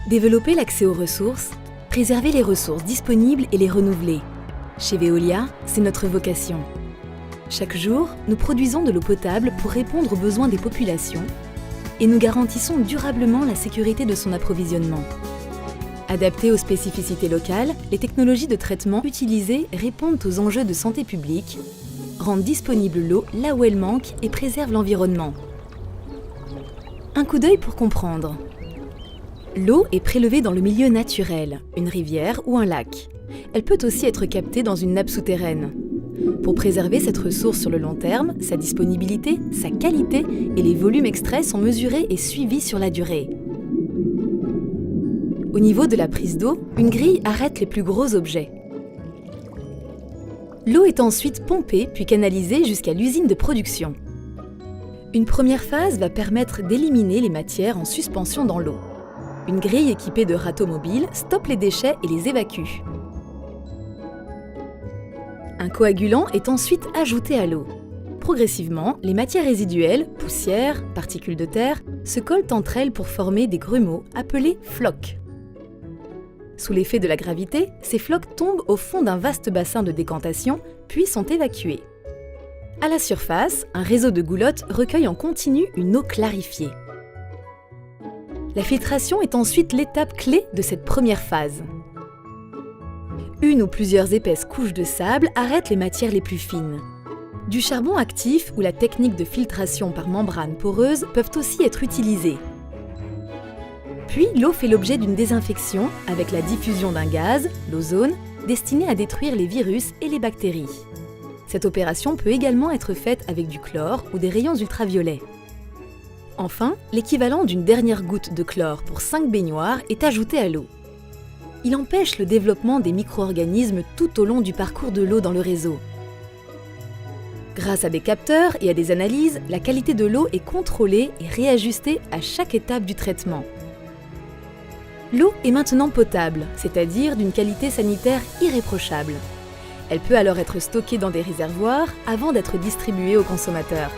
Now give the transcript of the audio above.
Développer l'accès aux ressources, préserver les ressources disponibles et les renouveler. Chez Veolia, c'est notre vocation. Chaque jour, nous produisons de l'eau potable pour répondre aux besoins des populations et nous garantissons durablement la sécurité de son approvisionnement. Adaptées aux spécificités locales, les technologies de traitement utilisées répondent aux enjeux de santé publique, rendent disponible l'eau là où elle manque et préservent l'environnement. Un coup d'œil pour comprendre. L'eau est prélevée dans le milieu naturel, une rivière ou un lac. Elle peut aussi être captée dans une nappe souterraine. Pour préserver cette ressource sur le long terme, sa disponibilité, sa qualité et les volumes extraits sont mesurés et suivis sur la durée. Au niveau de la prise d'eau, une grille arrête les plus gros objets. L'eau est ensuite pompée puis canalisée jusqu'à l'usine de production. Une première phase va permettre d'éliminer les matières en suspension dans l'eau. Une grille équipée de râteaux mobiles stoppe les déchets et les évacue. Un coagulant est ensuite ajouté à l'eau. Progressivement, les matières résiduelles, poussières, particules de terre, se collent entre elles pour former des grumeaux appelés flocs. Sous l'effet de la gravité, ces flocs tombent au fond d'un vaste bassin de décantation, puis sont évacués. À la surface, un réseau de goulottes recueille en continu une eau clarifiée. La filtration est ensuite l'étape clé de cette première phase. Une ou plusieurs épaisses couches de sable arrêtent les matières les plus fines. Du charbon actif ou la technique de filtration par membrane poreuse peuvent aussi être utilisées. Puis l'eau fait l'objet d'une désinfection avec la diffusion d'un gaz, l'ozone, destiné à détruire les virus et les bactéries. Cette opération peut également être faite avec du chlore ou des rayons ultraviolets. Enfin, l'équivalent d'une dernière goutte de chlore pour 5 baignoires est ajouté à l'eau. Il empêche le développement des micro-organismes tout au long du parcours de l'eau dans le réseau. Grâce à des capteurs et à des analyses, la qualité de l'eau est contrôlée et réajustée à chaque étape du traitement. L'eau est maintenant potable, c'est-à-dire d'une qualité sanitaire irréprochable. Elle peut alors être stockée dans des réservoirs avant d'être distribuée aux consommateurs.